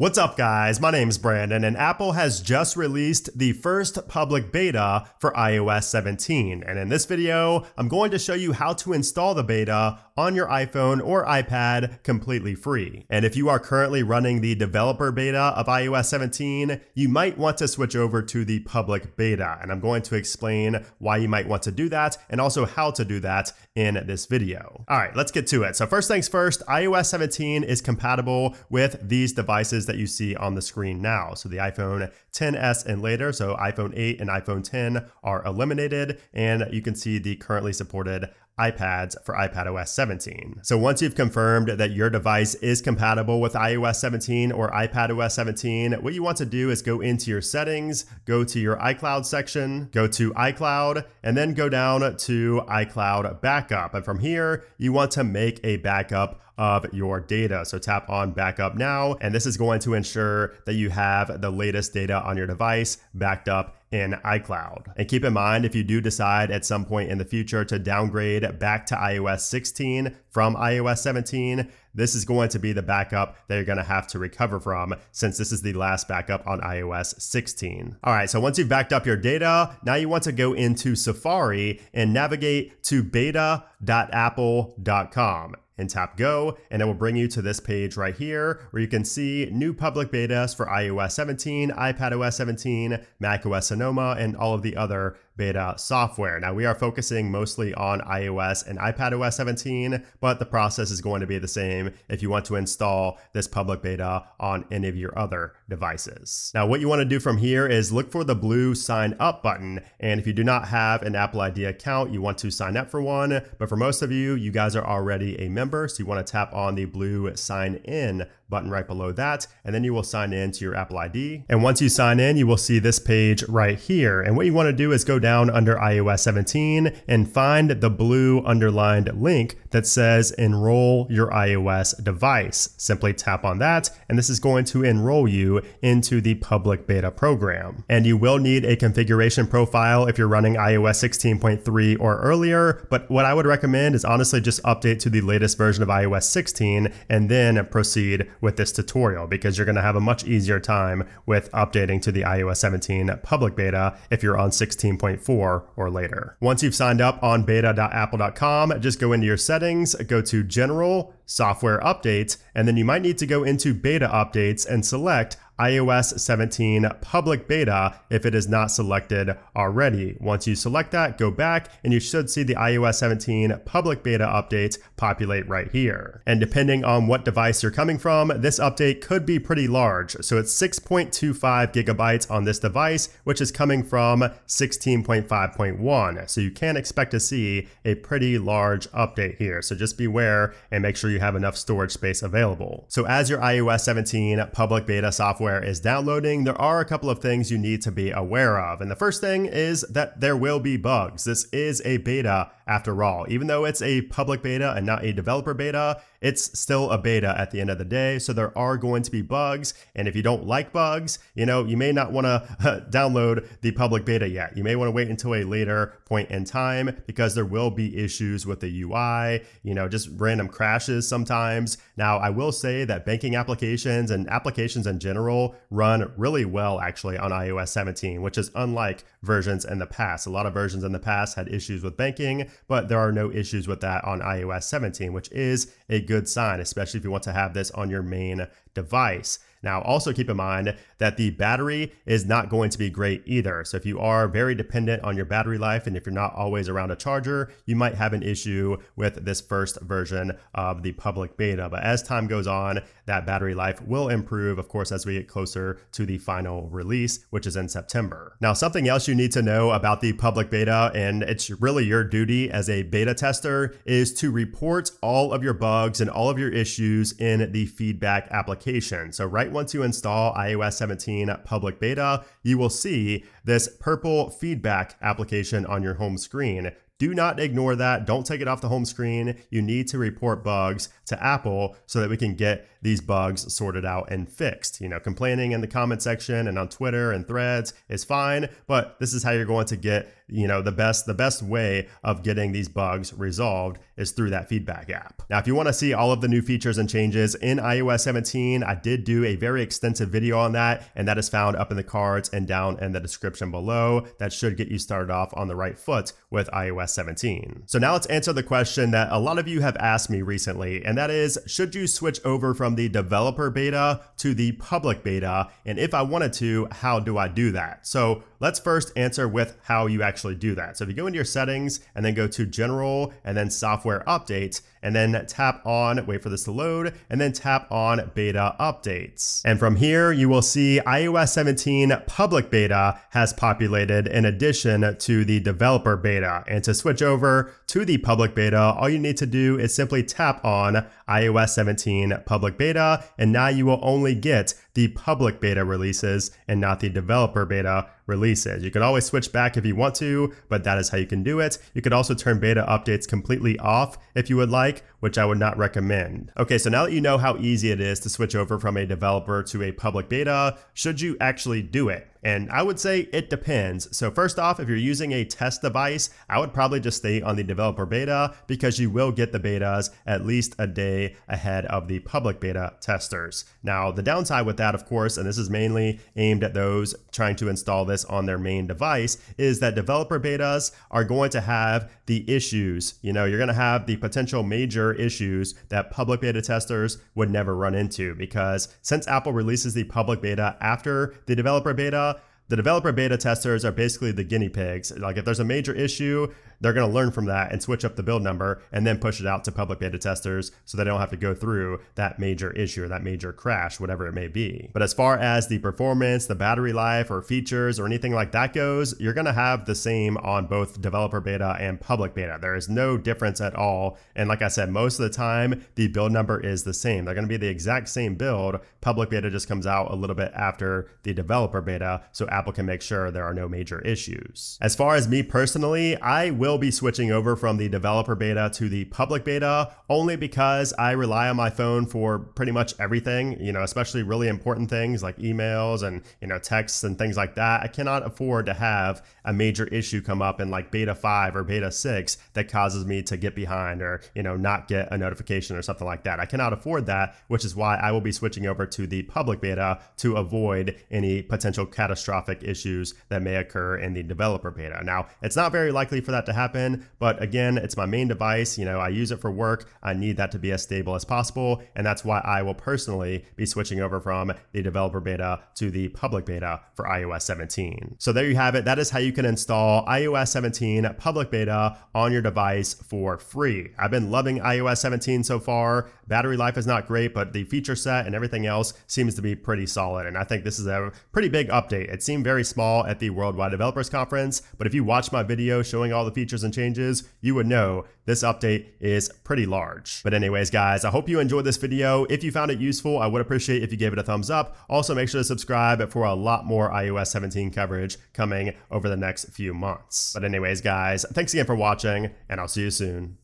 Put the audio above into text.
What's up guys, my name's Brandon and Apple has just released the first public beta for iOS 17. And in this video, I'm going to show you how to install the beta on your iPhone or iPad completely free. And if you are currently running the developer beta of iOS 17, you might want to switch over to the public beta. And I'm going to explain why you might want to do that and also how to do that in this video. All right, let's get to it. So first things first, iOS 17 is compatible with these devices that you see on the screen now. So the iPhone XS and later, so iPhone 8 and iPhone 10 are eliminated, and you can see the currently supported iPads for iPadOS 17. So once you've confirmed that your device is compatible with iOS 17 or iPadOS 17, what you want to do is go into your settings, go to your iCloud section, go to iCloud, and then go down to iCloud Backup. And from here, you want to make a backup of your data. So tap on backup now, and this is going to ensure that you have the latest data on your device backed up in iCloud. And keep in mind, if you do decide at some point in the future to downgrade back to iOS 16 from iOS 17, this is going to be the backup that you're going to have to recover from, since this is the last backup on iOS 16. All right, so once you've backed up your data, now you want to go into Safari and navigate to beta.apple.com. and tap go, and it will bring you to this page right here where you can see new public betas for iOS 17, iPadOS 17, macOS Sonoma, and all of the other beta software. Now we are focusing mostly on iOS and iPadOS 17, but the process is going to be the same if you want to install this public beta on any of your other devices. Now what you want to do from here is look for the blue sign up button, and if you do not have an Apple ID account, you want to sign up for one, but for most of you, you guys are already a member, so you want to tap on the blue sign in button right below that, and then you will sign in to your Apple ID. And once you sign in, you will see this page right here. And what you want to do is go down under iOS 17 and find the blue underlined link that says enroll your iOS device. Simply tap on that, and this is going to enroll you into the public beta program. And you will need a configuration profile if you're running iOS 16.3 or earlier, but what I would recommend is honestly just update to the latest version of iOS 16 and then proceed with this tutorial, because you're going to have a much easier time with updating to the iOS 17 public beta if you're on 16.4 or later. Once you've signed up on beta.apple.com, just go into your settings, go to General, Software Updates, and then you might need to go into Beta Updates and select iOS 17 public beta if it is not selected already. Once you select that, go back and you should see the iOS 17 public beta updates populate right here. And depending on what device you're coming from, this update could be pretty large. So it's 6.25 gigabytes on this device, which is coming from 16.5.1. So you can expect to see a pretty large update here. So just beware and make sure you have enough storage space available. So as your iOS 17 public beta software is downloading, there are a couple of things you need to be aware of. And the first thing is that there will be bugs. This is a beta after all. Even though it's a public beta and not a developer beta, it's still a beta at the end of the day. So there are going to be bugs. And if you don't like bugs, you may not want to download the public beta yet. You may want to wait until a later point in time, because there will be issues with the UI, just random crashes sometimes. Now, I will say that banking applications and applications in general run really well actually on iOS 17, which is unlike versions in the past. A lot of versions in the past had issues with banking, but there are no issues with that on iOS 17, which is a good sign, especially if you want to have this on your main device. Now, also keep in mind that the battery is not going to be great either. So if you are very dependent on your battery life, and if you're not always around a charger, you might have an issue with this first version of the public beta. But as time goes on, that battery life will improve, of course, as we get closer to the final release, which is in September. Now, something else you need to know about the public beta, and it's really your duty as a beta tester, is to report all of your bugs and all of your issues in the feedback application. So right once you install iOS 17 public beta, you will see this purple feedback application on your home screen. Do not ignore that. Don't take it off the home screen. You need to report bugs to Apple so that we can get these bugs sorted out and fixed. Complaining in the comment section and on Twitter and threads is fine, but this is how you're going to get, the best way of getting these bugs resolved is through that feedback app. Now, if you want to see all of the new features and changes in iOS 17, I did do a very extensive video on that, and that is found up in the cards and down in the description below. That should get you started off on the right foot with iOS 17. So now let's answer the question that a lot of you have asked me recently, and that is, should you switch over from the developer beta to the public beta? And if I wanted to, how do I do that? So let's first answer with how you actually do that. So if you go into your settings and then go to general and then software updates, and then tap on, wait for this to load, and then tap on beta updates. And from here, you will see iOS 17 public beta has populated in addition to the developer beta. And to switch over to the public beta, all you need to do is simply tap on iOS 17 public beta, and now you will only get the public beta releases and not the developer beta releases. You can always switch back if you want to, but that is how you can do it. You could also turn beta updates completely off if you would like, which I would not recommend. Okay, so now that you know how easy it is to switch over from a developer to a public beta, should you actually do it? And I would say it depends. So first off, if you're using a test device, I would probably just stay on the developer beta because you will get the betas at least a day ahead of the public beta testers. Now, the downside with that, of course, and this is mainly aimed at those trying to install this on their main device, is that developer betas are going to have the issues. You're going to have the potential major issues that public beta testers would never run into, because since Apple releases the public beta after the developer beta, the developer beta testers are basically the guinea pigs. Like if there's a major issue, they're going to learn from that and switch up the build number and then push it out to public beta testers so they don't have to go through that major issue or that major crash, whatever it may be. But as far as the performance, the battery life, or features or anything like that goes, you're going to have the same on both developer beta and public beta. There is no difference at all. And like I said, most of the time, the build number is the same. They're going to be the exact same build. Public beta just comes out a little bit after the developer beta, so Apple can make sure there are no major issues. As far as me personally, I will be switching over from the developer beta to the public beta only because I rely on my phone for pretty much everything, especially really important things like emails and, texts and things like that. I cannot afford to have a major issue come up in like beta 5 or beta 6 that causes me to get behind or, not get a notification or something like that. I cannot afford that, which is why I will be switching over to the public beta to avoid any potential catastrophic issues that may occur in the developer beta. Now, it's not very likely for that to happen, but again, it's my main device. I use it for work. I need that to be as stable as possible, and that's why I will personally be switching over from the developer beta to the public beta for iOS 17. So there you have it. That is how you can install iOS 17 public beta on your device for free. I've been loving iOS 17 so far. Battery life is not great, but the feature set and everything else seems to be pretty solid, and I think this is a pretty big update. It seemed very small at the Worldwide Developers Conference, but if you watch my video showing all the features and changes, you would know this update is pretty large. But anyways, guys, I hope you enjoyed this video. If you found it useful, I would appreciate if you gave it a thumbs up. Also, make sure to subscribe for a lot more iOS 17 coverage coming over the next few months. But anyways, guys, thanks again for watching, and I'll see you soon.